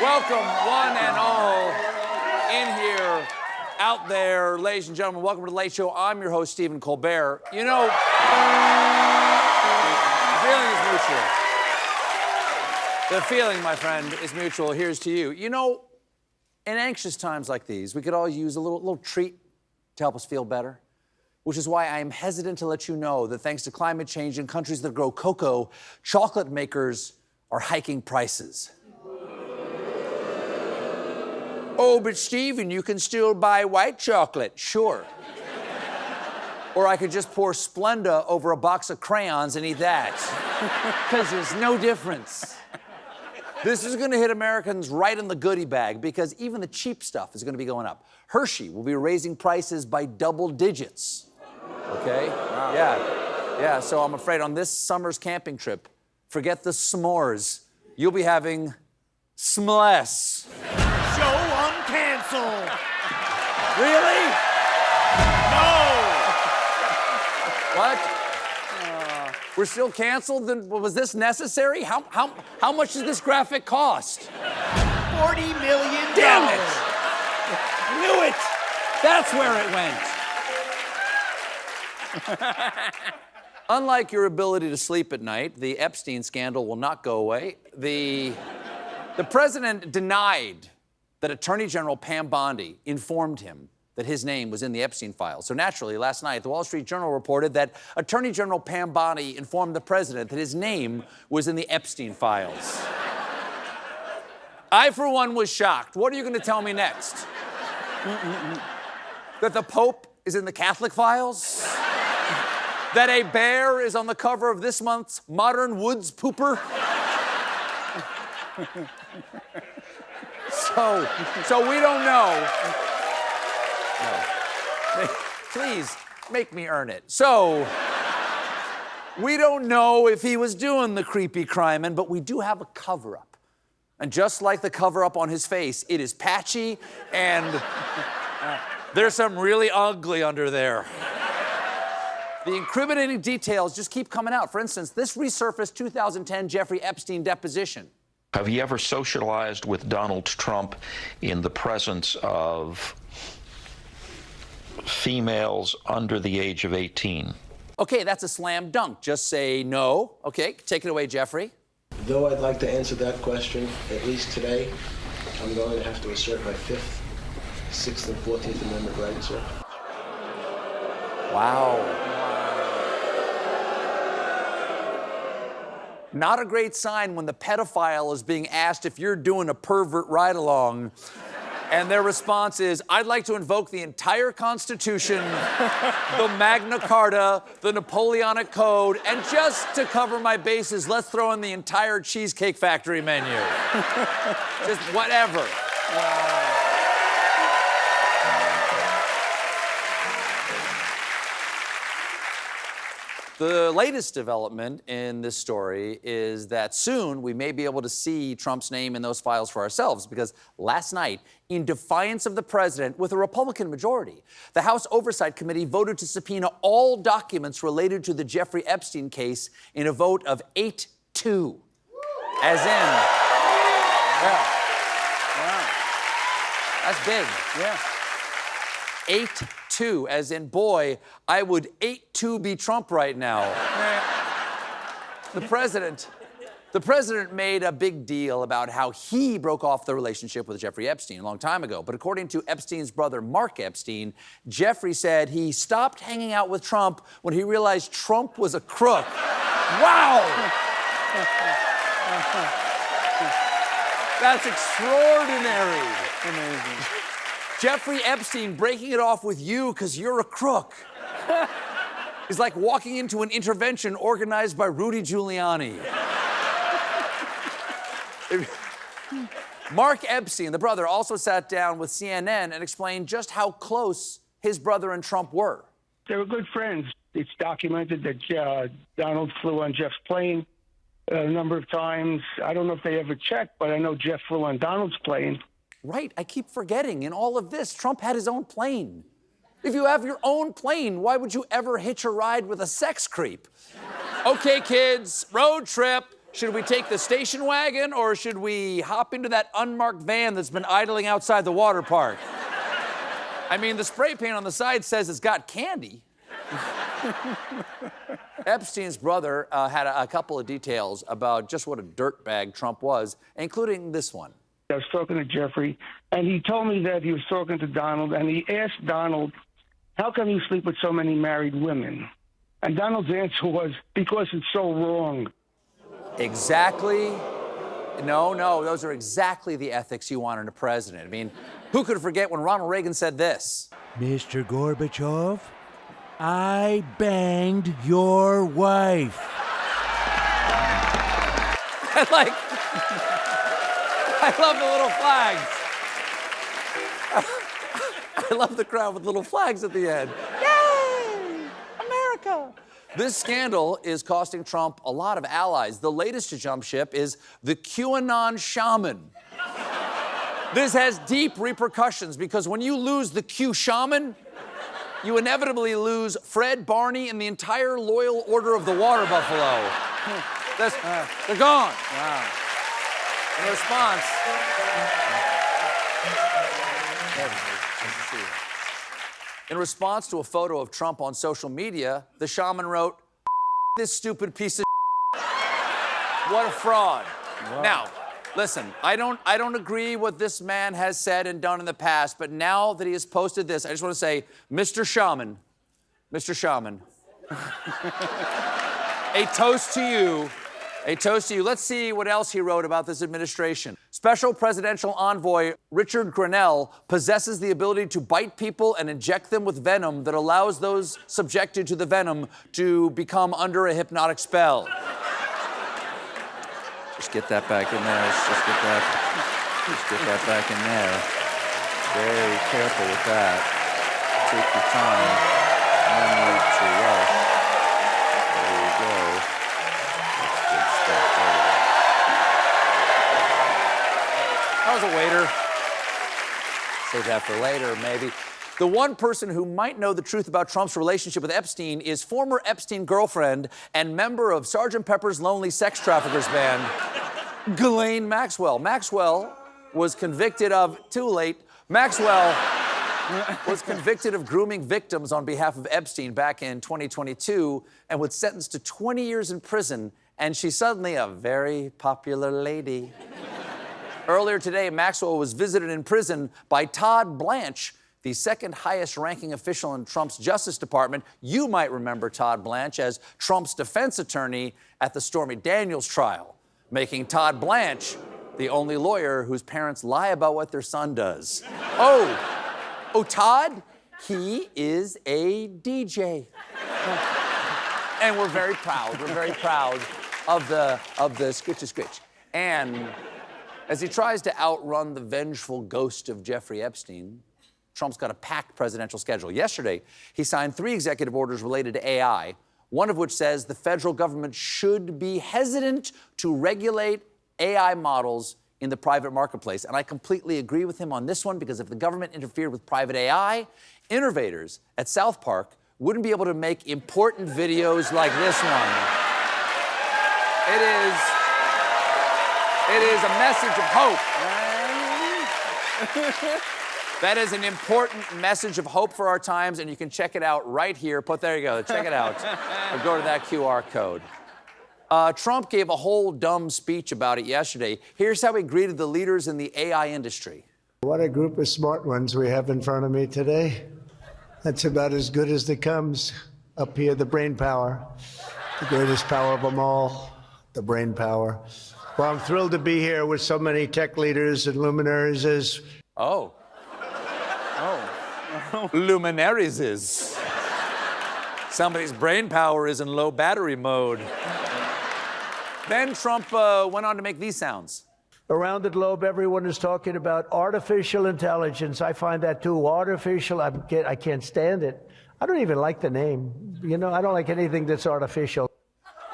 Welcome, one and all, in here, out there, ladies and gentlemen. Welcome to The Late Show. I'm your host, Stephen Colbert. You know, the feeling is mutual. The feeling, my friend, is mutual. Here's to you. You know, in anxious times like these, we could all use a little treat to help us feel better, which is why I am hesitant to let you know that thanks to climate change in countries that grow cocoa, chocolate makers are hiking prices. Oh, but Stephen, you can still buy white chocolate. Sure. Or I could just pour Splenda over a box of crayons and eat that. Because there's no difference. This is gonna hit Americans right in the goodie bag because even the cheap stuff is gonna be going up. Hershey will be raising prices by double digits. Okay? Wow. Yeah, so I'm afraid on this summer's camping trip, forget the s'mores. You'll be having Smores. Show uncanceled. Really? No. What? We're still canceled? Then was this necessary? How much does this graphic cost? $40 million. Damn it! Knew it! That's where it went. Unlike your ability to sleep at night, the Epstein scandal will not go away. The president denied that Attorney General Pam Bondi informed him that his name was in the Epstein files. So naturally, last night, the Wall Street Journal reported that Attorney General Pam Bondi informed the president that his name was in the Epstein files. I, for one, was shocked. What are you going to tell me next? That the Pope is in the Catholic files? That a bear is on the cover of this month's Modern Woods Pooper? So we don't know. No. Please, make me earn it. So, we don't know if he was doing the creepy crime, but we do have a cover-up. And just like the cover-up on his face, it is patchy, and there's something really ugly under there. The incriminating details just keep coming out. For instance, this resurfaced 2010 Jeffrey Epstein deposition. Have you ever socialized with Donald Trump in the presence of females under the age of 18? Okay, that's a slam dunk. Just say no. Okay, take it away, Jeffrey. Though I'd like to answer that question, at least today, I'm going to have to assert my 5th, 6th, and 14th Amendment rights, sir. Wow. Not a great sign when the pedophile is being asked if you're doing a pervert ride-along, and their response is, I'd like to invoke the entire Constitution, the Magna Carta, the Napoleonic Code, and just to cover my bases, let's throw in the entire Cheesecake Factory menu. Just whatever. Wow. The latest development in this story is that soon we may be able to see Trump's name in those files for ourselves because last night, in defiance of the president with a Republican majority, the House Oversight Committee voted to subpoena all documents related to the Jeffrey Epstein case in a vote of 8-2. As in, yeah. Wow. That's big. Yeah. 8-2, as in, boy, I would 8-2 be Trump right now. The president made a big deal about how he broke off the relationship with Jeffrey Epstein a long time ago. But according to Epstein's brother, Mark Epstein, Jeffrey said he stopped hanging out with Trump when he realized Trump was a crook. Wow! That's extraordinary. Amazing. Jeffrey Epstein breaking it off with you because you're a crook is like walking into an intervention organized by Rudy Giuliani. Mark Epstein, the brother, also sat down with CNN and explained just how close his brother and Trump were. They were good friends. It's documented that Donald flew on Jeff's plane a number of times. I don't know if they ever checked, but I know Jeff flew on Donald's plane. Right, I keep forgetting. In all of this, Trump had his own plane. If you have your own plane, why would you ever hitch a ride with a sex creep? Okay, kids, road trip. Should we take the station wagon or should we hop into that unmarked van that's been idling outside the water park? I mean, the spray paint on the side says it's got candy. Epstein's brother had a couple of details about just what a dirtbag Trump was, including this one. I was talking to Jeffrey, and he told me that he was talking to Donald, and he asked Donald, how come you sleep with so many married women? And Donald's answer was, because it's so wrong. Exactly. No, those are exactly the ethics you want in a president. I mean, who could forget when Ronald Reagan said this? Mr. Gorbachev, I banged your wife. I love the little flags. I love the crowd with little flags at the end. Yay! America! This scandal is costing Trump a lot of allies. The latest to jump ship is the QAnon Shaman. This has deep repercussions because when you lose the Q Shaman, you inevitably lose Fred, Barney, and the entire Loyal Order of the Water Buffalo. They're gone. Wow. In response, in response to a photo of Trump on social media, the shaman wrote, "This stupid piece of what a fraud." Wow. Now, listen, I don't agree what this man has said and done in the past, but now that he has posted this, I just want to say, Mr. Shaman, a toast to you. A toast to you. Let's see what else he wrote about this administration. Special Presidential Envoy Richard Grenell possesses the ability to bite people and inject them with venom that allows those subjected to the venom to become under a hypnotic spell. Just get that back in there. Just get that back in there. Very careful with that. Take your time. No need to rush. There you go. I was a waiter. Save that for later, maybe. The one person who might know the truth about Trump's relationship with Epstein is former Epstein girlfriend and member of Sgt. Pepper's Lonely Sex Traffickers Band, Ghislaine Maxwell. Maxwell was convicted of, too late, Maxwell was convicted of grooming victims on behalf of Epstein back in 2022 and was sentenced to 20 years in prison, and she's suddenly a very popular lady. Earlier today, Maxwell was visited in prison by Todd Blanc, the second highest ranking official in Trump's Justice Department. You might remember Todd Blanc as Trump's defense attorney at the Stormy Daniels trial, making Todd Blanc the only lawyer whose parents lie about what their son does. Oh, Todd, he is a DJ. And we're very proud of the scritch-a-scritch. And as he tries to outrun the vengeful ghost of Jeffrey Epstein, Trump's got a packed presidential schedule. Yesterday, he signed 3 executive orders related to AI, one of which says the federal government should be hesitant to regulate AI models in the private marketplace. And I completely agree with him on this one, because if the government interfered with private AI, innovators at South Park wouldn't be able to make important videos like this one. It is a message of hope. That is an important message of hope for our times, and you can check it out right here. There you go. Check it out. Or go to that QR code. Trump gave a whole dumb speech about it yesterday. Here's how he greeted the leaders in the AI industry. What a group of smart ones we have in front of me today. That's about as good as it comes. Up here, the brain power. The greatest power of them all, the brain power. Well, I'm thrilled to be here with so many tech leaders and luminaries as... Luminaries is. Somebody's brain power is in low battery mode. Then Trump went on to make these sounds. Around the globe, everyone is talking about artificial intelligence. I find that too artificial. I can't stand it. I don't even like the name. You know, I don't like anything that's artificial.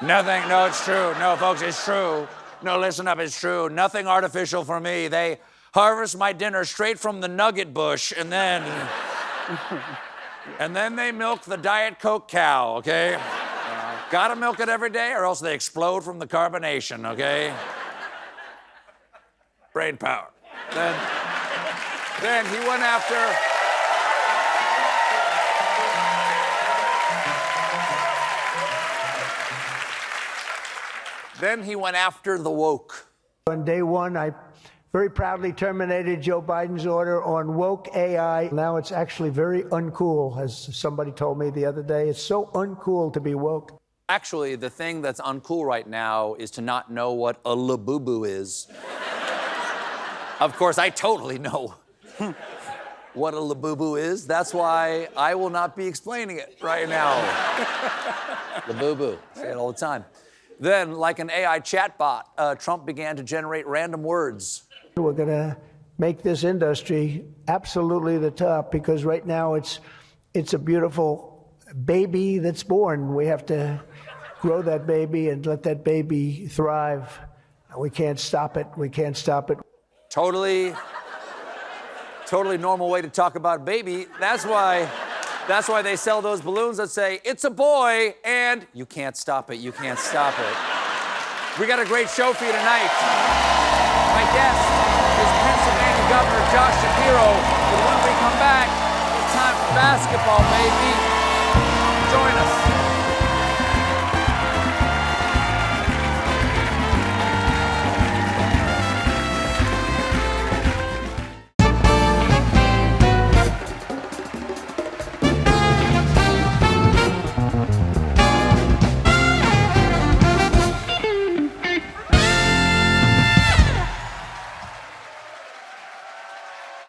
Nothing. No, it's true. No, folks, it's true. No, listen up, it's true. Nothing artificial for me. They harvest my dinner straight from the nugget bush, and then they milk the Diet Coke cow, okay? Gotta milk it every day or else they explode from the carbonation, okay? Brain power. Then he went after... Then he went after the woke. On day one, I very proudly terminated Joe Biden's order on woke AI. Now it's actually very uncool, as somebody told me the other day. It's so uncool to be woke. Actually, the thing that's uncool right now is to not know what a labubu is. Of course, I totally know what a labubu is. That's why I will not be explaining it right now. Labubu. Say it all the time. Then, like an AI chatbot, Trump began to generate random words. We're going to make this industry absolutely the top because right now it's a beautiful baby that's born. We have to grow that baby and let that baby thrive. We can't stop it. We can't stop it. Totally normal way to talk about baby. That's why they sell those balloons that say, it's a boy, and you can't stop it, you can't stop it. We got a great show for you tonight. My guest is Pennsylvania Governor Josh Shapiro. But when we come back, it's time for basketball, baby. Join us.